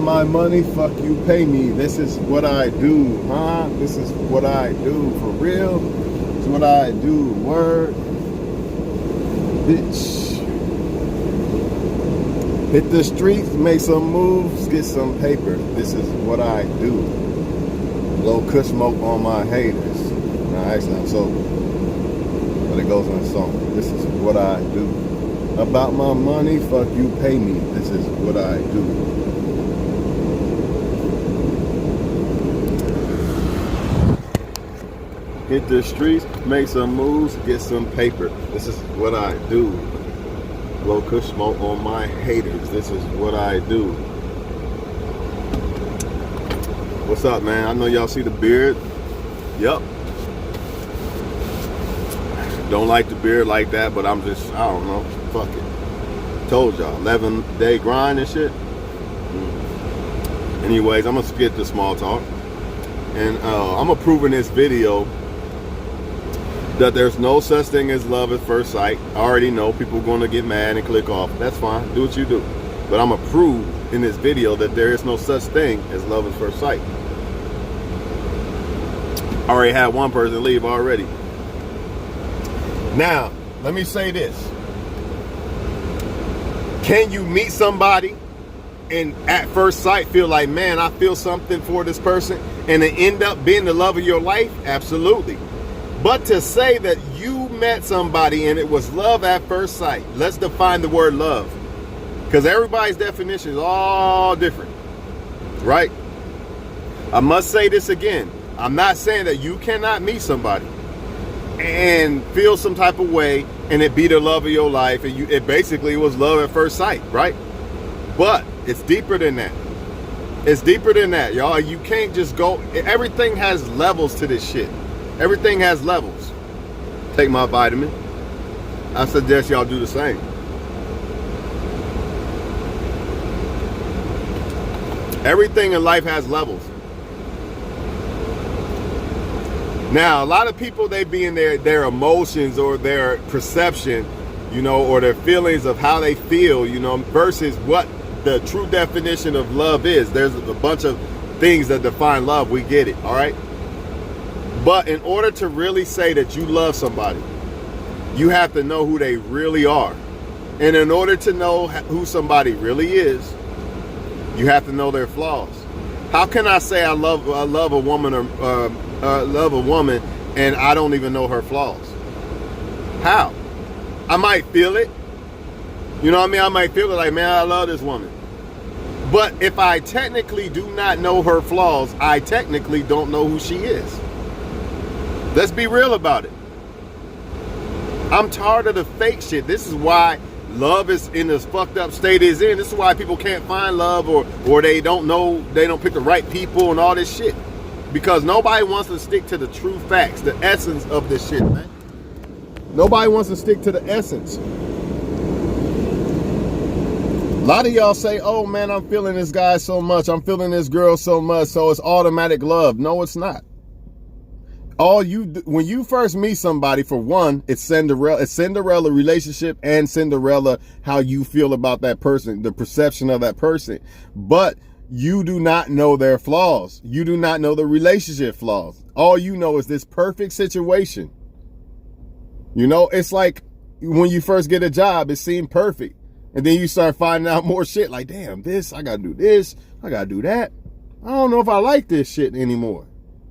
my money, fuck you, pay me. This is what I do, huh? This is what I do, for real. This is what I do, word. Bitch. Hit the streets, make some moves, get some paper. This is what I do. Blow kush smoke on my haters. No, actually, I'm sober. But it goes in the song. This is what I do. About my money, fuck you, pay me. This is what I do. Hit the streets, make some moves, get some paper. This is what I do. Blow kush smoke on my haters. This is what I do. What's up, man? I know y'all see the beard. Yup. Don't like the beard like that, but I'm just, I don't know. Fuck it. Told y'all, 11-day grind and shit. Anyways, I'm gonna skip the small talk. And I'm gonna prove in this video that there's no such thing as love at first sight. I already know people are gonna get mad and click off. That's fine, do what you do. But I'm gonna prove in this video that there is no such thing as love at first sight. I already had one person leave already. Now, let me say this. Can you meet somebody and at first sight feel like, man, I feel something for this person, and it end up being the love of your life? Absolutely. But to say that you met somebody and it was love at first sight, let's define the word love, because everybody's definition is all different, right? I must say this again. I'm not saying that you cannot meet somebody and feel some type of way and it be the love of your life, and it basically was love at first sight, right? But it's deeper than that. It's deeper than that, y'all. You can't just go. Everything has levels to this shit. Everything has levels. Take my vitamin. I suggest y'all do the same. Everything in life has levels. Now, a lot of people, they be in their emotions or their perception, you know, or their feelings of how they feel, you know, versus what the true definition of love is. There's a bunch of things that define love. We get it, all right? But in order to really say that you love somebody, you have to know who they really are. And in order to know who somebody really is, you have to know their flaws. How can I say I love a woman or love a woman and I don't even know her flaws? How? I might feel it. You know what I mean? I might feel it like, man, I love this woman. But if I technically do not know her flaws, I technically don't know who she is. Let's be real about it. I'm tired of the fake shit. This is why love is in this fucked up state it's in. This is why people can't find love, or they don't know, they don't pick the right people and all this shit. Because nobody wants to stick to the true facts, the essence of this shit, man. Nobody wants to stick to the essence. A lot of y'all say, oh man, I'm feeling this guy so much, I'm feeling this girl so much, so it's automatic love. No, it's not. When you first meet somebody, for one, it's Cinderella relationship and Cinderella how you feel about that person, the perception of that person. But you do not know their flaws. You do not know the relationship flaws. All you know is this perfect situation. You know, it's like when you first get a job, it seemed perfect. And then you start finding out more shit like, damn, I gotta do this, I gotta do that. I don't know if I like this shit anymore.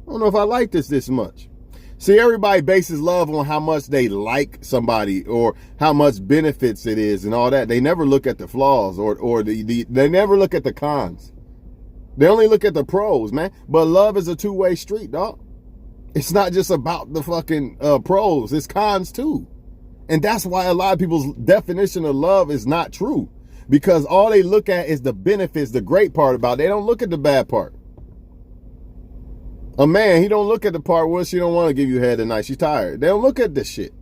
I don't know if I like this much. See, everybody bases love on how much they like somebody or how much benefits it is and all that. They never look at the flaws or they never look at the cons. They only look at the pros, man. But love is a two-way street, dog. It's not just about the fucking pros. It's cons too. And that's why a lot of people's definition of love is not true. Because all they look at is the benefits, the great part about it. They don't look at the bad part. A man, he don't look at the part where she don't want to give you head tonight. She's tired. They don't look at this shit.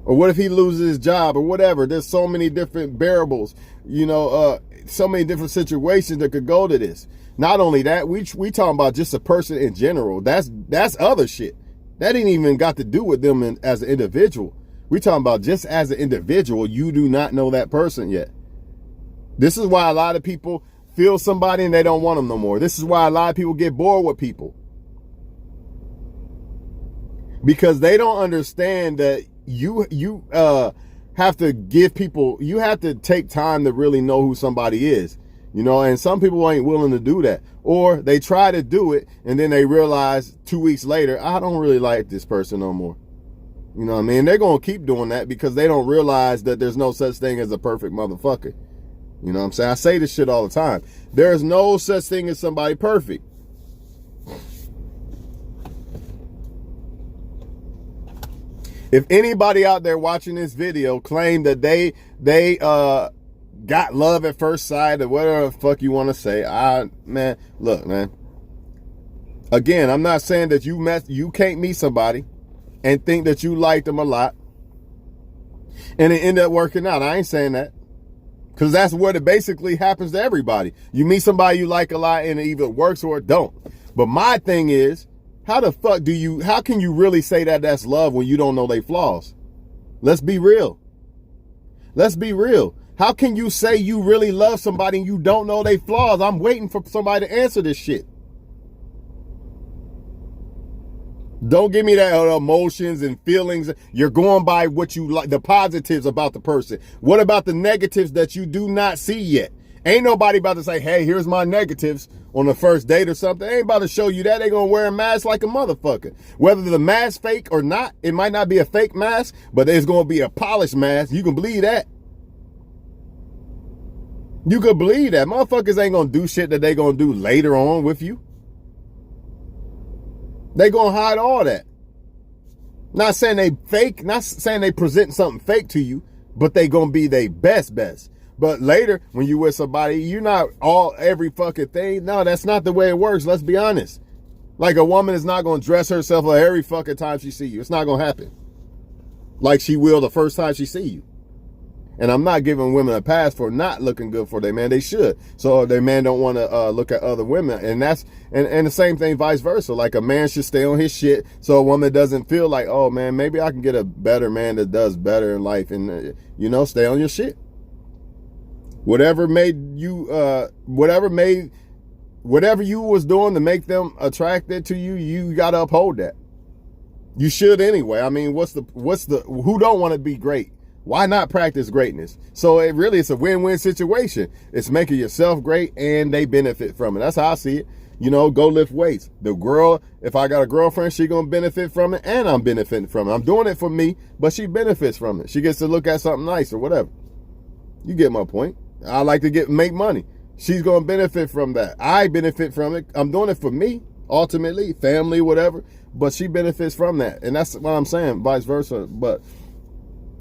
Or what if he loses his job or whatever? There's so many different variables, you know, so many different situations that could go to this. Not only that, we talking about just a person in general. That's other shit. That ain't even got to do with them as an individual. We talking about just as an individual, you do not know that person yet. This is why a lot of people feel somebody and they don't want them no more. This is why a lot of people get bored with people. Because they don't understand that you have to give people, you have to take time to really know who somebody is. You know, and some people ain't willing to do that. Or they try to do it and then they realize 2 weeks later, I don't really like this person no more. You know what I mean? They're going to keep doing that because they don't realize that there's no such thing as a perfect motherfucker. You know what I'm saying? I say this shit all the time. There is no such thing as somebody perfect. If anybody out there watching this video claim that they got love at first sight or whatever the fuck you want to say, man, look, man. Again, I'm not saying that you can't meet somebody and think that you like them a lot and it end up working out. I ain't saying that. Because that's what it basically happens to everybody. You meet somebody you like a lot and it either works or it don't. But my thing is, how can you really say that that's love when you don't know they flaws? Let's be real. Let's be real. How can you say you really love somebody and you don't know they flaws? I'm waiting for somebody to answer this shit. Don't give me that emotions and feelings. You're going by what you like, the positives about the person. What about the negatives that you do not see yet? Ain't nobody about to say, hey, here's my negatives on the first date or something. Ain't about to show you that. They gonna wear a mask like a motherfucker. Whether the mask fake or not, it might not be a fake mask, but it's gonna be a polished mask. You can believe that. You could believe that. Motherfuckers ain't gonna do shit that they gonna do later on with you. They gonna hide all that. Not saying they fake, not saying they present something fake to you, but they gonna be their best. But later, when you with somebody, you're not all every fucking thing. No, that's not the way it works. Let's be honest. Like a woman is not gonna dress herself up every fucking time she see you. It's not gonna happen. Like she will the first time she see you. And I'm not giving women a pass for not looking good for their man. They should. So if their man don't want to look at other women. And that's and the same thing vice versa. Like a man should stay on his shit so a woman doesn't feel like, oh man, maybe I can get a better man that does better in life. And, stay on your shit. Whatever you was doing to make them attracted to you, you got to uphold that. You should anyway. I mean, who don't want to be great? Why not practice greatness? So it's a win-win situation. It's making yourself great and they benefit from it. That's how I see it. Go lift weights. The girl, if I got a girlfriend, she gonna benefit from it and I'm benefiting from it. I'm doing it for me, but she benefits from it. She gets to look at something nice or whatever. You get my point. I like to make money. She's gonna benefit from that. I benefit from it. I'm doing it for me, ultimately, family, whatever, but she benefits from that. And that's what I'm saying, vice versa. But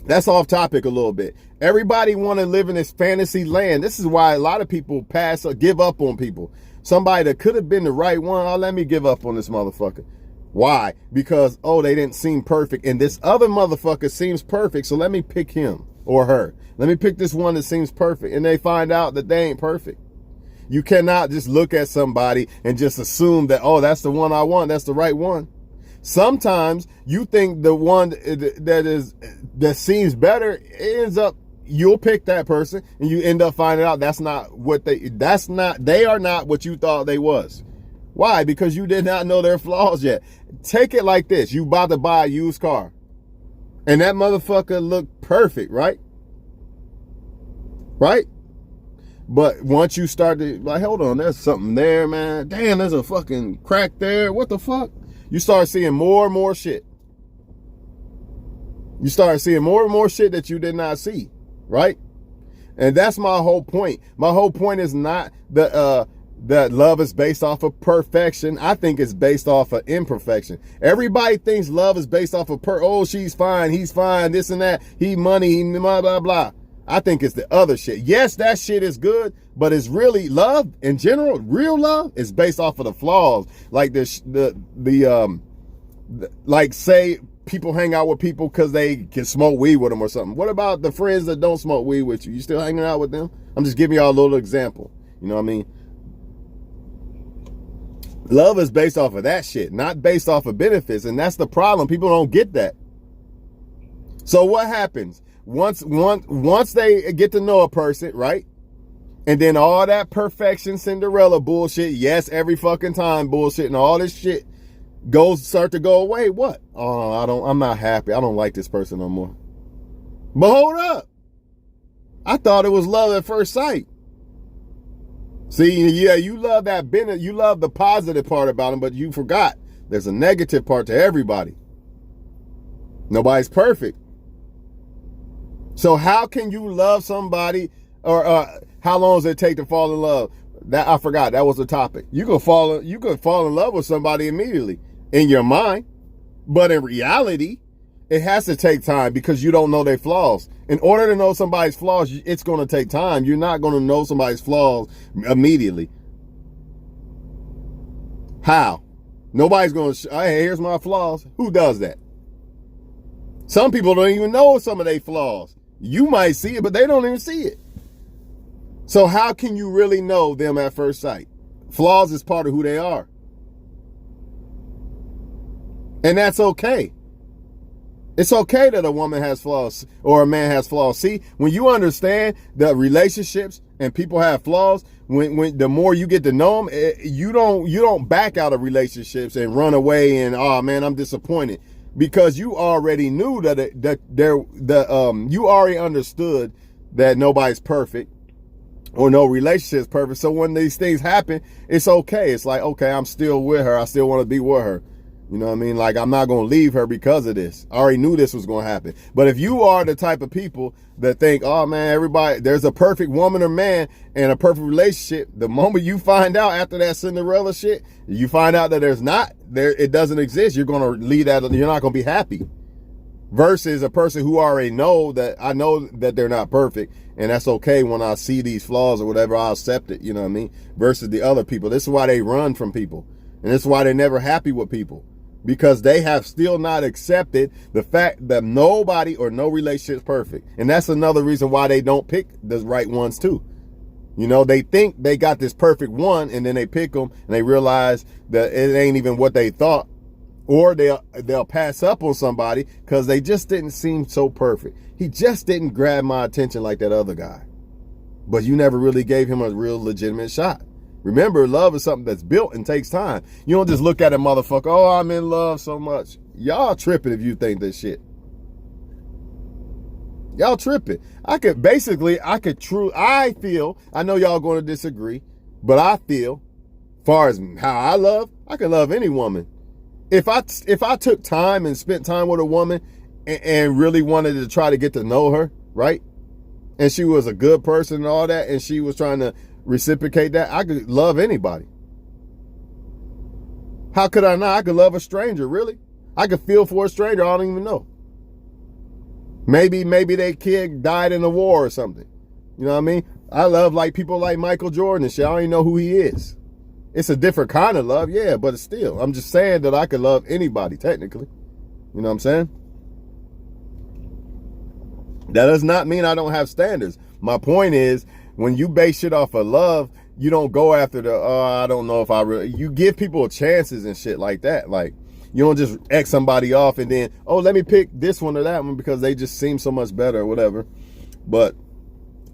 that's off topic a little bit. Everybody want to live in this fantasy land. This is why a lot of people pass or give up on people. Somebody that could have been the right one, let me give up on this motherfucker. Why? Because, they didn't seem perfect. And this other motherfucker seems perfect, so let me pick him or her. Let me pick this one that seems perfect. And they find out that they ain't perfect. You cannot just look at somebody and just assume that, that's the one I want. That's the right one. Sometimes you think the one that seems better ends up, you'll pick that person and you end up finding out they are not what you thought they was. Why? Because you did not know their flaws yet. Take it like this. You about to buy a used car and that motherfucker looked perfect, right? Right? But once you start to hold on, there's something there, man. Damn, there's a fucking crack there. What the fuck? You start seeing more and more shit. You start seeing more and more shit that you did not see, right? And that's my whole point. My whole point is not that love is based off of perfection. I think it's based off of imperfection. Everybody thinks love is based off of she's fine, he's fine, this and that, he money, he blah, blah, blah. I think it's the other shit. Yes, that shit is good, but it's really love in general. Real love is based off of the flaws. Like like say people hang out with people because they can smoke weed with them or something. What about the friends that don't smoke weed with you? You still hanging out with them? I'm just giving y'all a little example. You know what I mean? Love is based off of that shit, not based off of benefits. And that's the problem. People don't get that. So what happens? Once they get to know a person, right? And then all that perfection Cinderella bullshit, yes, every fucking time bullshit and all this shit start to go away. What? Oh, I'm not happy. I don't like this person no more. But hold up. I thought it was love at first sight. See, yeah, you love you love the positive part about him, but you forgot there's a negative part to everybody. Nobody's perfect. So how can you love somebody, or how long does it take to fall in love? That I forgot. That was the topic. You could fall in love with somebody immediately in your mind, but in reality, it has to take time because you don't know their flaws. In order to know somebody's flaws, it's going to take time. You're not going to know somebody's flaws immediately. How? Nobody's going to, hey, here's my flaws. Who does that? Some people don't even know some of their flaws. You might see it, but they don't even see it. So how can you really know them at first sight? Flaws is part of who they are. And that's okay. It's okay that a woman has flaws or a man has flaws. See, when you understand that relationships and people have flaws, when the more you get to know them, you don't back out of relationships and run away and, oh man, I'm disappointed, because you already knew you already understood that nobody's perfect or no relationship is perfect. So when these things happen, it's okay. It's like, okay, I'm still with her. I still want to be with her. You know what I mean? Like, I'm not going to leave her because of this. I already knew this was going to happen. But if you are the type of people that think, oh man, there's a perfect woman or man and a perfect relationship, the moment you find out after that Cinderella shit, you find out that there's not, it doesn't exist, you're going to leave that, you're not going to be happy. Versus a person who already I know that they're not perfect, and that's okay. When I see these flaws or whatever, I'll accept it, you know what I mean? Versus the other people. This is why they run from people. And this is why they're never happy with people. Because they have still not accepted the fact that nobody or no relationship is perfect. And that's another reason why they don't pick the right ones too. You know, they think they got this perfect one, and then they pick them and they realize that it ain't even what they thought. Or they'll pass up on somebody because they just didn't seem so perfect. He just didn't grab my attention like that other guy. But you never really gave him a real legitimate shot. Remember, love is something that's built and takes time. You don't just look at a motherfucker, oh, I'm in love so much. Y'all tripping if you think this shit. Y'all tripping. I feel, I know y'all going to disagree, but I feel, as far as how I love, I can love any woman. If I took time and spent time with a woman and really wanted to try to get to know her, right? And she was a good person and all that, and she was trying to reciprocate that, I could love anybody. How could I not? I could love a stranger, really. I could feel for a stranger I don't even know. Maybe their kid died in a war or something. You know what I mean? I love like people like Michael Jordan and shit. I don't even know who he is. It's a different kind of love, yeah, but it's still, I'm just saying that I could love anybody, technically. You know what I'm saying? That does not mean I don't have standards. My point is, when you base shit off of love, you don't go after I don't know if I really, you give people chances and shit like that. Like, you don't just X somebody off and then, oh, let me pick this one or that one because they just seem so much better or whatever. But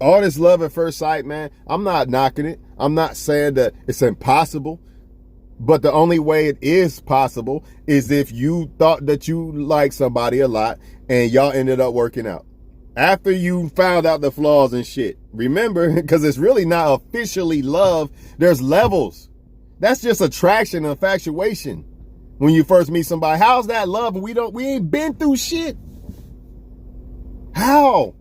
all this love at first sight, man, I'm not knocking it. I'm not saying that it's impossible. But the only way it is possible is if you thought that you liked somebody a lot and y'all ended up working out. After you found out the flaws and shit. Remember, because it's really not officially love. There's levels. That's just attraction and infatuation. When you first meet somebody, how's that love? We ain't been through shit. How?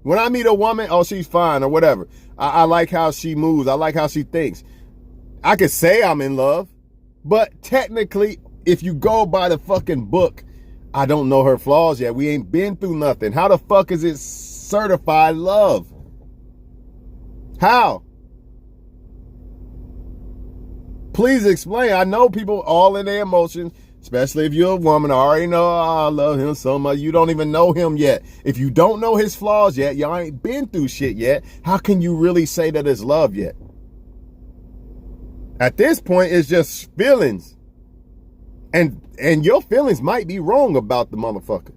When I meet a woman, oh, she's fine or whatever. I like how she moves. I like how she thinks. I could say I'm in love, but technically, if you go by the fucking book, I don't know her flaws yet. We ain't been through nothing. How the fuck is it certified love? How? Please explain. I know people all in their emotions, especially if you're a woman. I already know, oh, I love him so much. You don't even know him yet. If you don't know his flaws yet, y'all ain't been through shit yet, how can you really say that it's love yet? At this point, it's just feelings. And your feelings might be wrong about the motherfucker.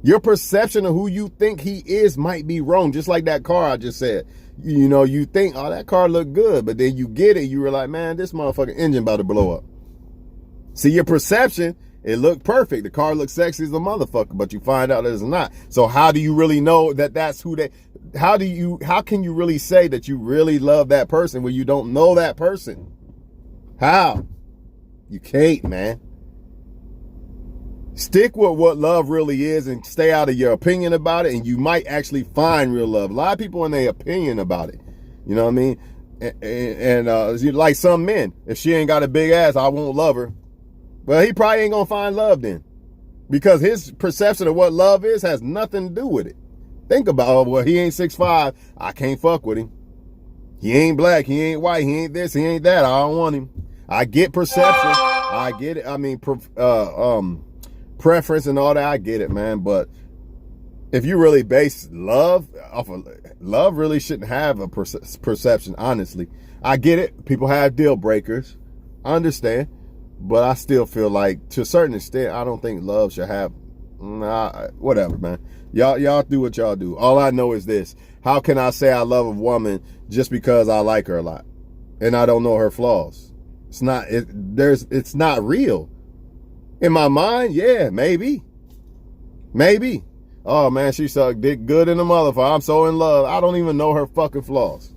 Your perception of who you think he is might be wrong. Just like that car I just said. You know, you think, oh, that car looked good. But then you get it. You were like, man, this motherfucking engine about to blow up. See, your perception, it looked perfect. The car looked sexy as a motherfucker. But you find out that it's not. So how do you really know that that's who they... How can you really say that you really love that person when you don't know that person? How? You can't, man. Stick with what love really is and stay out of your opinion about it, and you might actually find real love. A lot of people in their opinion about it. You know what I mean? And like some men, if she ain't got a big ass, I won't love her. Well, he probably ain't gonna find love then. Because his perception of what love is has nothing to do with it. Think about, oh, well, he ain't 6'5", I can't fuck with him. He ain't black, he ain't white, he ain't this, he ain't that, I don't want him. I get perception, I get it. I mean, preference and all that, I get it, man. But if you really base love off of love, really shouldn't have a perception, honestly. I get it. People have deal breakers. I understand. But I still feel like, to a certain extent, I don't think love should have, whatever, man. Y'all do what y'all do. All I know is this. How can I say I love a woman just because I like her a lot and I don't know her flaws? It's not real. In my mind, yeah, maybe. Maybe. Oh, man, she sucked dick good in the motherfucker. I'm so in love. I don't even know her fucking flaws.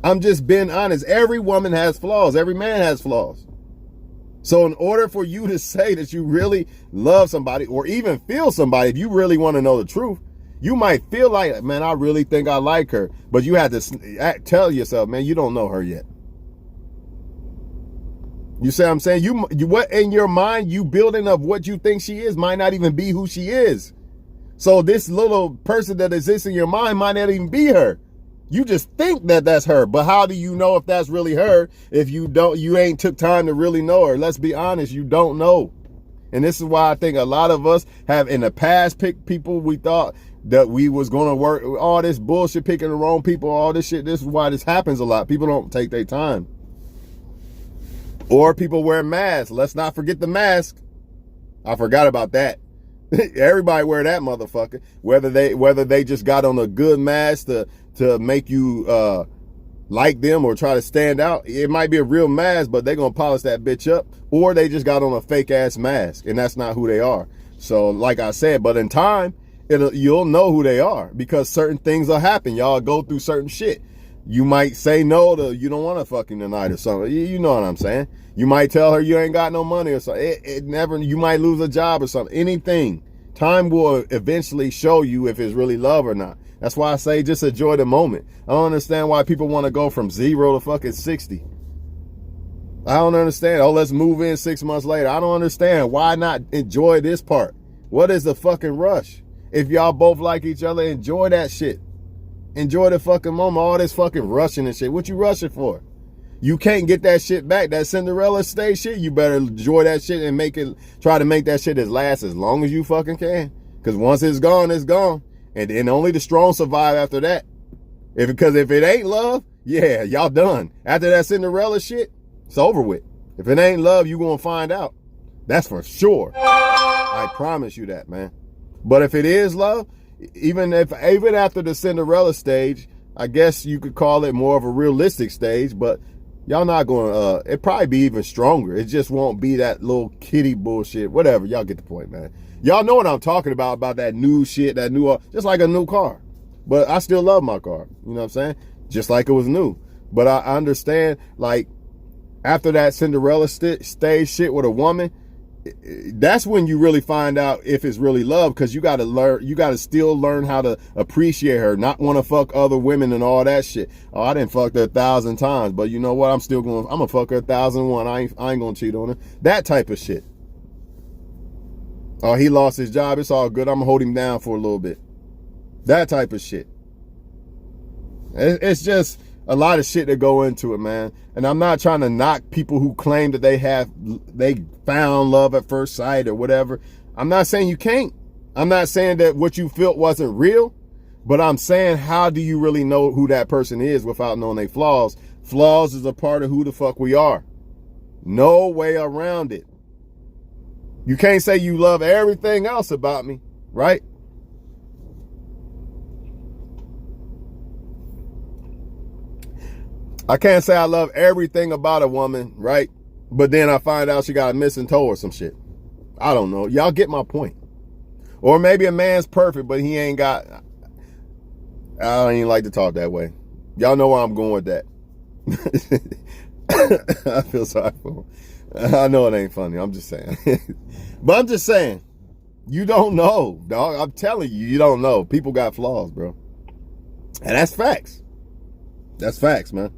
I'm just being honest. Every woman has flaws. Every man has flaws. So in order for you to say that you really love somebody or even feel somebody, if you really want to know the truth, you might feel like, man, I really think I like her. But you have to tell yourself, man, you don't know her yet. You see what I'm saying? You what in your mind, you building of what you think she is might not even be who she is. So this little person that exists in your mind might not even be her. You just think that that's her, but how do you know if that's really her if you ain't took time to really know her? Let's be honest, you don't know. And this is why I think a lot of us have in the past picked people we thought that we was going to work, all this bullshit, picking the wrong people, all this shit. This is why this happens a lot. People don't take their time. Or people wear masks. Let's not forget the mask. I forgot about that. Everybody wear that motherfucker. Whether they just got on a good mask to make you like them or try to stand out. It might be a real mask, but they're gonna polish that bitch up. Or they just got on a fake ass mask, and that's not who they are. So like I said, but in time, you'll know who they are because certain things will happen. Y'all go through certain shit. You might say no to, you don't want to fucking tonight or something. You know what I'm saying? You might tell her you ain't got no money or something. You might lose a job or something. Anything. Time will eventually show you if it's really love or not. That's why I say just enjoy the moment. I don't understand why people want to go from 0 to fucking 60. I don't understand. Oh, let's move in 6 months later. I don't understand. Why not enjoy this part? What is the fucking rush? If y'all both like each other, enjoy that shit. Enjoy the fucking moment. All this fucking rushing and shit. What you rushing for? You can't get that shit back. That Cinderella stay shit, you better enjoy that shit and try to make that shit last as long as you fucking can. Because once it's gone, it's gone. And then only the strong survive after that. Because if it ain't love, yeah, y'all done. After that Cinderella shit, it's over with. If it ain't love, you gonna find out. That's for sure. I promise you that, man. But if it is love, even after the Cinderella stage, I guess you could call it more of a realistic stage, but y'all not going to, it probably be even stronger. It just won't be that little kitty bullshit. Whatever. Y'all get the point, man. Y'all know what I'm talking about that new shit, just like a new car. But I still love my car. You know what I'm saying? Just like it was new. But I understand, like, after that Cinderella stage shit with a woman, that's when you really find out if it's really love, because you got to still learn how to appreciate her, not want to fuck other women and all that shit. Oh, I didn't fuck her 1,000 times, but you know what? I'm gonna fuck her 1,001. I ain't gonna cheat on her. That type of shit. Oh, he lost his job. It's all good. I'm gonna hold him down for a little bit. That type of shit. It's just a lot of shit that go into it, man. And I'm not trying to knock people who claim that they found love at first sight or whatever. I'm not saying you can't. I'm not saying that what you felt wasn't real, but I'm saying, how do you really know who that person is without knowing their flaws? Flaws is a part of who the fuck we are. No way around it. You can't say you love everything else about me. right? I can't say I love everything about a woman, right? But then I find out she got a missing toe or some shit. I don't know. Y'all get my point. Or maybe a man's perfect, but he ain't got... I don't even like to talk that way. Y'all know where I'm going with that. I feel sorry for him. I know it ain't funny. I'm just saying. But I'm just saying, you don't know, dog. I'm telling you, you don't know. People got flaws, bro. And that's facts. That's facts, man.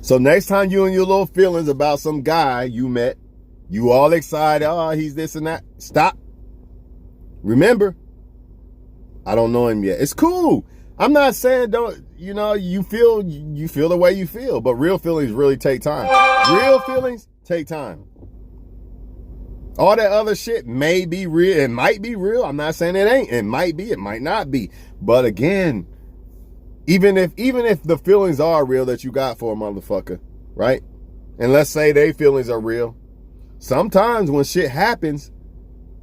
So next time you and your little feelings about some guy you met, you all excited, oh, he's this and that. Stop. Remember, I don't know him yet. It's cool. I'm not saying don't, you know, you feel the way you feel, but real feelings really take time. Real feelings take time. All that other shit may be real. It might be real. I'm not saying it ain't. It might be. It might not be. But again, even if the feelings are real that you got for a motherfucker, right? And let's say they feelings are real. Sometimes when shit happens,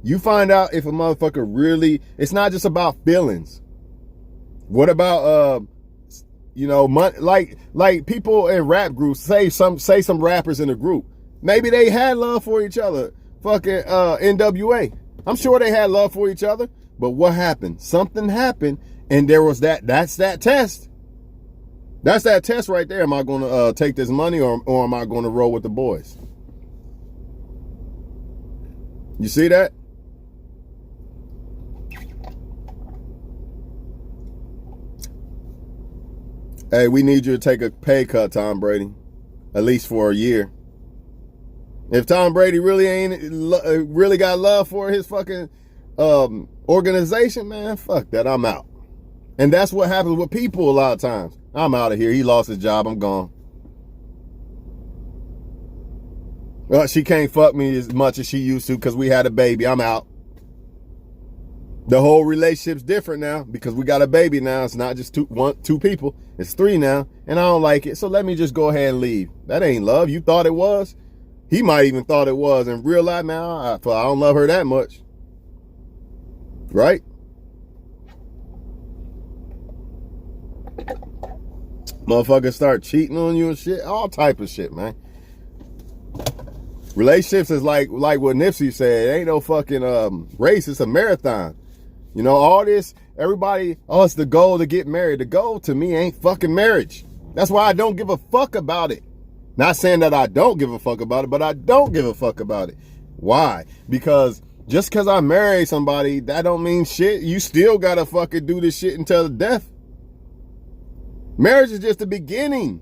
you find out if a motherfucker really, it's not just about feelings. What about, you know, like people in rap groups, say some rappers in a group, maybe they had love for each other. Fucking NWA. I'm sure they had love for each other, but what happened? Something happened, and there was that's that test. That's that test right there. Am I going to take this money or am I going to roll with the boys? You see that? Hey, we need you to take a pay cut, Tom Brady, at least for a year. If Tom Brady really got love for his fucking organization, man, fuck that. I'm out. And that's what happens with people a lot of times. I'm out of here. He lost his job. I'm gone. Well, she can't fuck me as much as she used to because we had a baby. I'm out. The whole relationship's different now because we got a baby now. It's not just two people. It's three now. And I don't like it. So let me just go ahead and leave. That ain't love. You thought it was? He might even thought it was. In real life now, I don't love her that much. Right? Motherfuckers start cheating on you and shit. All type of shit, man. Relationships is like what Nipsey said. It ain't no fucking race. It's a marathon. You know, all this, everybody, oh, it's the goal to get married. The goal to me ain't fucking marriage. That's why I don't give a fuck about it. Not saying that I don't give a fuck about it, but I don't give a fuck about it. Why? Because just because I marry somebody, that don't mean shit. You still gotta fucking do this shit until the death. Marriage is just the beginning.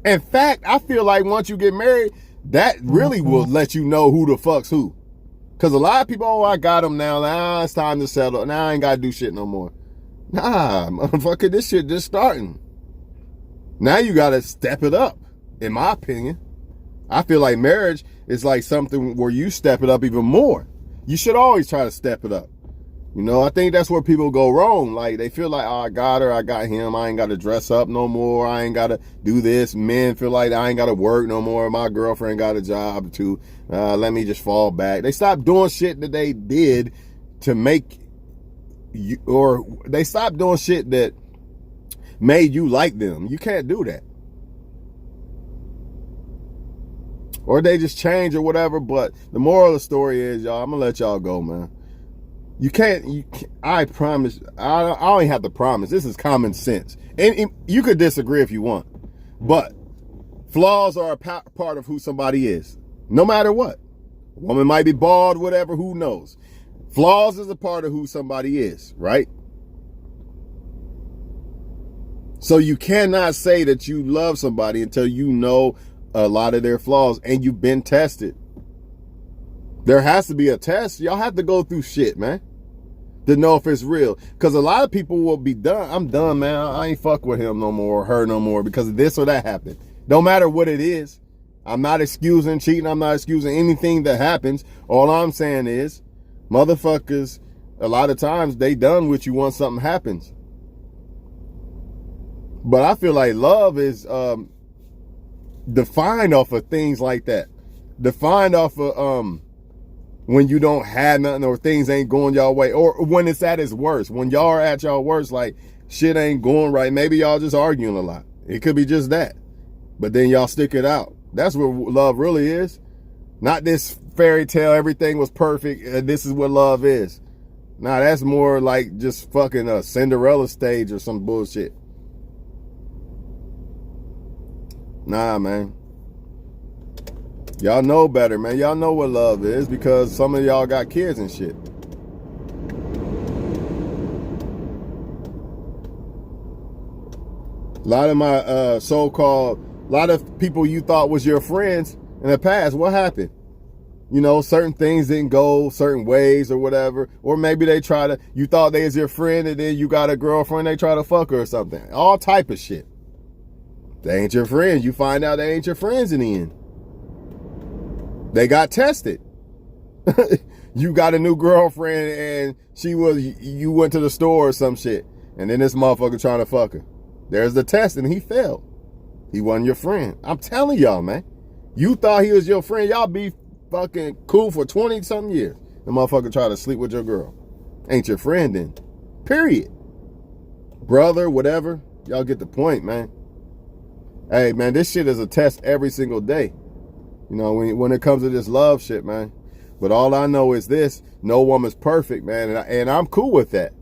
In fact, I feel like once you get married, that really will let you know who the fuck's who. Because a lot of people, oh, I got him now. Now it's time to settle. Now I ain't got to do shit no more. Nah, motherfucker, this shit just starting. Now you got to step it up, in my opinion. I feel like marriage is like something where you step it up even more. You should always try to step it up. You know, I think that's where people go wrong. Like, they feel like, oh, I got her, I got him. I ain't got to dress up no more. I ain't got to do this. Men feel like I ain't got to work no more. My girlfriend got a job too. Let me just fall back. They stopped doing shit that they did to make you, or they stopped doing shit that made you like them. You can't do that. Or they just change or whatever. But the moral of the story is, y'all, I'm going to let y'all go, man. You can't, I promise, I don't even have to promise. This is common sense. And you could disagree if you want. But flaws are a part of who somebody is. No matter what. A woman might be bald, whatever, who knows. Flaws is a part of who somebody is, right? So you cannot say that you love somebody until you know a lot of their flaws and you've been tested. There has to be a test. Y'all have to go through shit, man, to know if it's real. Because a lot of people will be done. I'm done, man. I ain't fuck with him no more or her no more because this or that happened. Don't matter what it is. I'm not excusing cheating. I'm not excusing anything that happens. All I'm saying is, motherfuckers, a lot of times they done with you once something happens. But I feel like love is defined off of things like that. Defined off of when you don't have nothing or things ain't going y'all way, or when it's at its worst, when y'all are at y'all worst, like shit ain't going right. Maybe y'all just arguing a lot. It could be just that. But then y'all stick it out. That's what love really is. Not this fairy tale, everything was perfect, and this is what love is. Nah, that's more like just fucking a Cinderella stage or some bullshit. Nah, man. Y'all know better, man. Y'all know what love is because some of y'all got kids and shit. A lot of my a lot of people you thought was your friends in the past, what happened? You know, certain things didn't go certain ways or whatever. Or maybe you thought they was your friend and then you got a girlfriend, they try to fuck her or something. All type of shit. They ain't your friends. You find out they ain't your friends in the end. They got tested. You got a new girlfriend and you went to the store or some shit. And then this motherfucker trying to fuck her. There's the test and he failed. He wasn't your friend. I'm telling y'all, man. You thought he was your friend. Y'all be fucking cool for 20 something years. The motherfucker try to sleep with your girl. Ain't your friend then. Period. Brother, whatever. Y'all get the point, man. Hey, man, this shit is a test every single day. You know, when it comes to this love shit, man. But all I know is this. No woman's perfect, man. And I'm cool with that.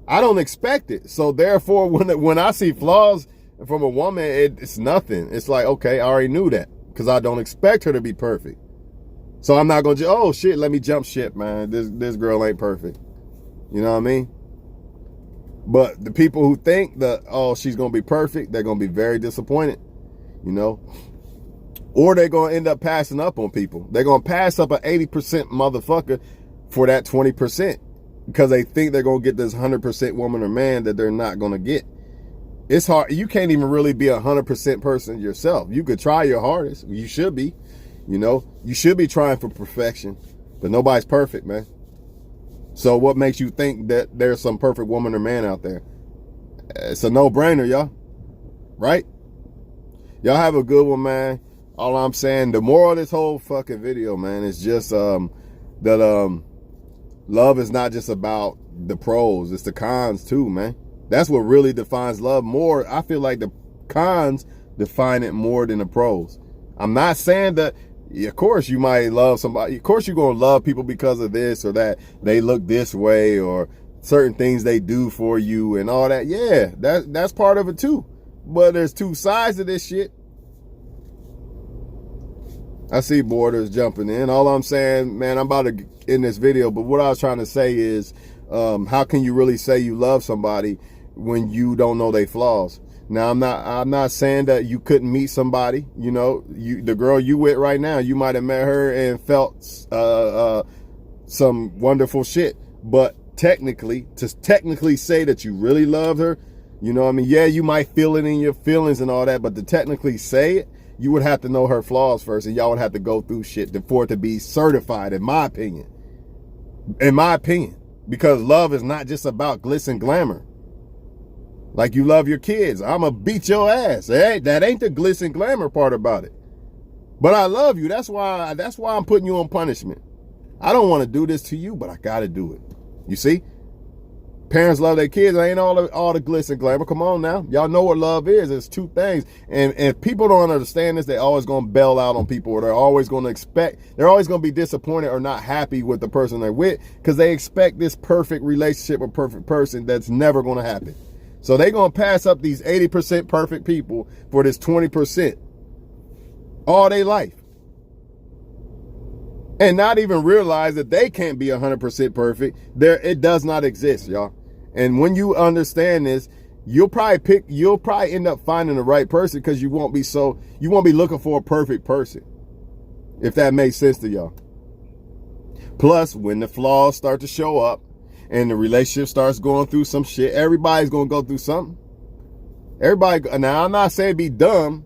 I don't expect it. So therefore, when I see flaws from a woman, it's nothing. It's like, okay, I already knew that. Because I don't expect her to be perfect. So I'm not going to, oh shit, let me jump ship, man. This girl ain't perfect. You know what I mean? But the people who think that, oh, she's going to be perfect, they're going to be very disappointed. You know? Or they're going to end up passing up on people. They're going to pass up an 80% motherfucker for that 20%. Because they think they're going to get this 100% woman or man that they're not going to get. It's hard. You can't even really be 100% person yourself. You could try your hardest. You should be. You know, you should be trying for perfection. But nobody's perfect, man. So what makes you think that there's some perfect woman or man out there? It's a no-brainer, y'all. Right? Y'all have a good one, man. All I'm saying, the moral of this whole fucking video, man, is just that love is not just about the pros. It's the cons too, man. That's what really defines love more. I feel like the cons define it more than the pros. I'm not saying that, of course you might love somebody. Of course you're going to love people because of this or that. They look this way or certain things they do for you and all that. Yeah, that's part of it too. But there's two sides of this shit. I see Borders jumping in. All I'm saying, man, I'm about to end this video, but what I was trying to say is, how can you really say you love somebody when you don't know their flaws? Now, I'm not saying that you couldn't meet somebody. You know, the girl you with right now, you might have met her and felt some wonderful shit. But technically say that you really loved her, you know what I mean? Yeah, you might feel it in your feelings and all that, but to technically say it, you would have to know her flaws first, and y'all would have to go through shit for it to be certified, in my opinion. In my opinion. Because love is not just about glitz and glamour. Like you love your kids. I'ma beat your ass. That ain't the glitz and glamour part about it. But I love you. That's why I'm putting you on punishment. I don't want to do this to you, but I gotta do it. You see? Parents love their kids. Ain't all the glitz and glamour. Come on now. Y'all know what love is. It's two things. And if people don't understand this, they're always going to bail out on people, or they're always going to be disappointed or not happy with the person they're with because they expect this perfect relationship or perfect person that's never going to happen. So they're going to pass up these 80% perfect people for this 20% all their life. And not even realize that they can't be 100% perfect. It does not exist, y'all. And when you understand this, you'll probably end up finding the right person because you won't be looking for a perfect person. If that makes sense to y'all. Plus, when the flaws start to show up and the relationship starts going through some shit, everybody's going to go through something. Now I'm not saying be dumb.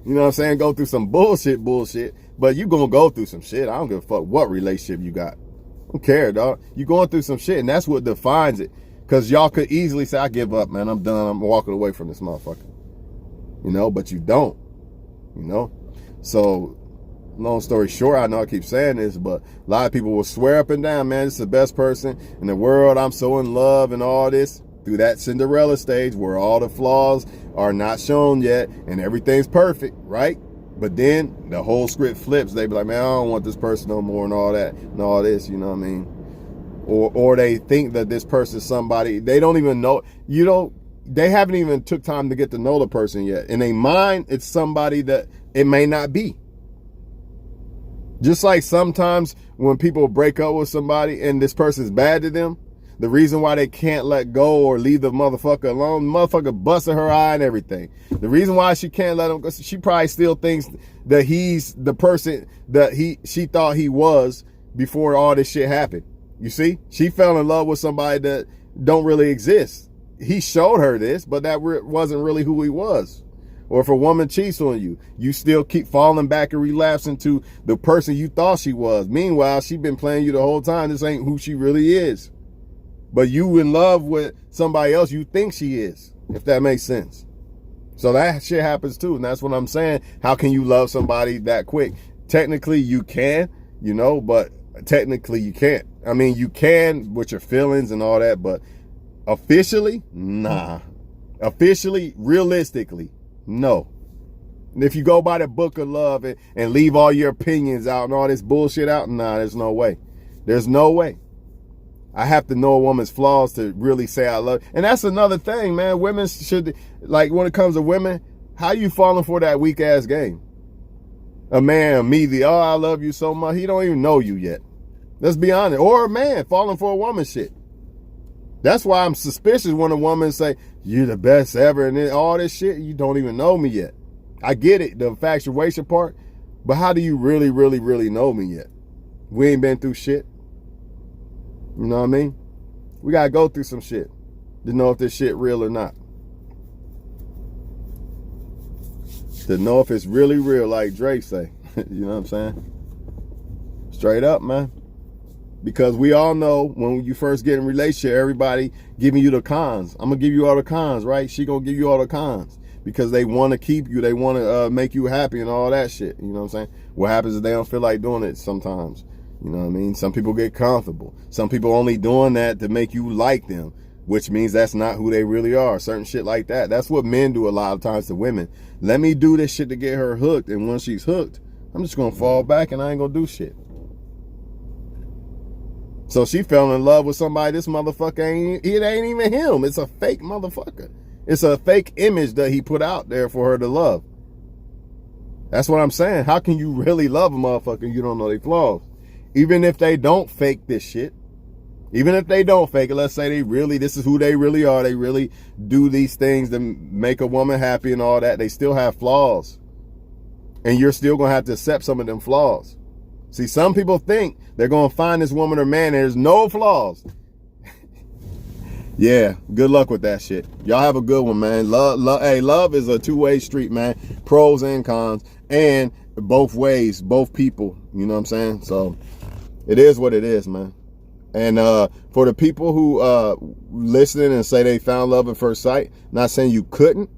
You know what I'm saying? Go through some bullshit. But you gonna go through some shit. I don't give a fuck what relationship you got. I don't care, dog. You going through some shit, and that's what defines it. Because y'all could easily say, I give up, man. I'm done. I'm walking away from this motherfucker. You know, but you don't. You know? So, long story short, I know I keep saying this, but a lot of people will swear up and down, man, this is the best person in the world. I'm so in love and all this. Through that Cinderella stage where all the flaws are not shown yet and everything's perfect, right? But then the whole script flips. They be like, man, I don't want this person no more and all that and all this, you know what I mean? Or they think that this person's somebody, they don't even know, they haven't even took time to get to know the person yet. In their mind, it's somebody that it may not be. Just like sometimes when people break up with somebody and this person's bad to them, the reason why they can't let go or leave the motherfucker alone, the motherfucker busted her eye and everything. The reason why she can't let him go, she probably still thinks that he's the person that she thought he was before all this shit happened. You see? She fell in love with somebody that don't really exist. He showed her this, but that wasn't really who he was. Or if a woman cheats on you, you still keep falling back and relapsing to the person you thought she was. Meanwhile, she been playing you the whole time. This ain't who she really is. But you in love with somebody else you think she is, if that makes sense. So that shit happens too. And that's what I'm saying. How can you love somebody that quick? Technically you can, but technically you can't. I mean, you can with your feelings and all that, but officially, nah. Officially, realistically, no. And if you go by the book of love and leave all your opinions out and all this bullshit out, nah, there's no way. There's no way. I have to know a woman's flaws to really say I love. And that's another thing, man. Women should, like when it comes to women, how you falling for that weak ass game? A man immediately, oh, I love you so much. He don't even know you yet. Let's be honest. Or a man falling for a woman shit. That's why I'm suspicious when a woman say, you're the best ever. And then all this shit, you don't even know me yet. I get it, the infatuation part. But how do you really, really, really know me yet? We ain't been through shit. You know what I mean? We got to go through some shit to know if this shit real or not. To know if it's really real, like Drake say. You know what I'm saying? Straight up, man. Because we all know when you first get in a relationship, everybody giving you the cons. I'm going to give you all the cons, right? She going to give you all the cons. Because they want to keep you. They want to make you happy and all that shit. You know what I'm saying? What happens is they don't feel like doing it sometimes. You know what I mean? Some people get comfortable. Some people only doing that to make you like them, which means that's not who they really are. Certain shit like that. That's what men do a lot of times to women. Let me do this shit to get her hooked. And once she's hooked, I'm just going to fall back and I ain't going to do shit. So she fell in love with somebody. This motherfucker it ain't even him. It's a fake motherfucker. It's a fake image that he put out there for her to love. That's what I'm saying. How can you really love a motherfucker you don't know their flaws? Even if they don't fake this shit, even if they don't fake it, let's say this is who they really are. They really do these things to make a woman happy and all that. They still have flaws. And you're still going to have to accept some of them flaws. See, some people think they're going to find this woman or man and there's no flaws. Yeah, good luck with that shit. Y'all have a good one, man. Love is a two-way street, man. Pros and cons. And both ways, both people. You know what I'm saying? So it is what it is, man. And for the people who listening and say they found love at first sight, not saying you couldn't.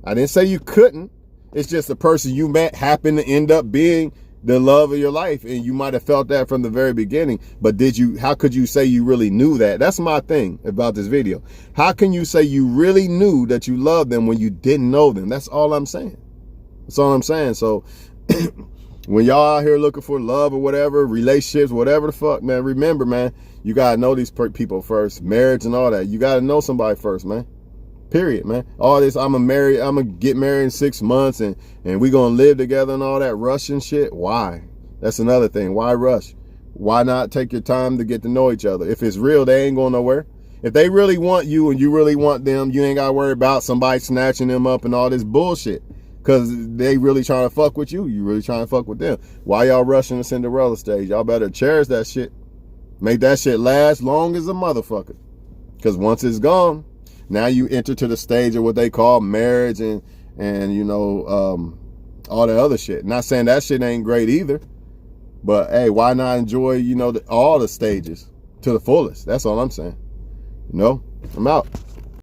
I didn't say you couldn't. It's just the person you met happened to end up being the love of your life. And you might have felt that from the very beginning. But how could you say you really knew that? That's my thing about this video. How can you say you really knew that you loved them when you didn't know them? That's all I'm saying. That's all I'm saying. So when y'all out here looking for love or whatever, relationships, whatever the fuck, man, remember, man, you got to know these people first. Marriage and all that. You got to know somebody first, man. Period, man. All this, I'm going to get married in 6 months and we going to live together and all that rushing shit. Why? That's another thing. Why rush? Why not take your time to get to know each other? If it's real, they ain't going nowhere. If they really want you and you really want them, you ain't got to worry about somebody snatching them up and all this bullshit. Because they really trying to fuck with you. You really trying to fuck with them. Why y'all rushing the Cinderella stage? Y'all better cherish that shit. Make that shit last long as a motherfucker. Because once it's gone, now you enter to the stage of what they call marriage and all the other shit. Not saying that shit ain't great either. But, hey, why not enjoy, all the stages to the fullest? That's all I'm saying. I'm out.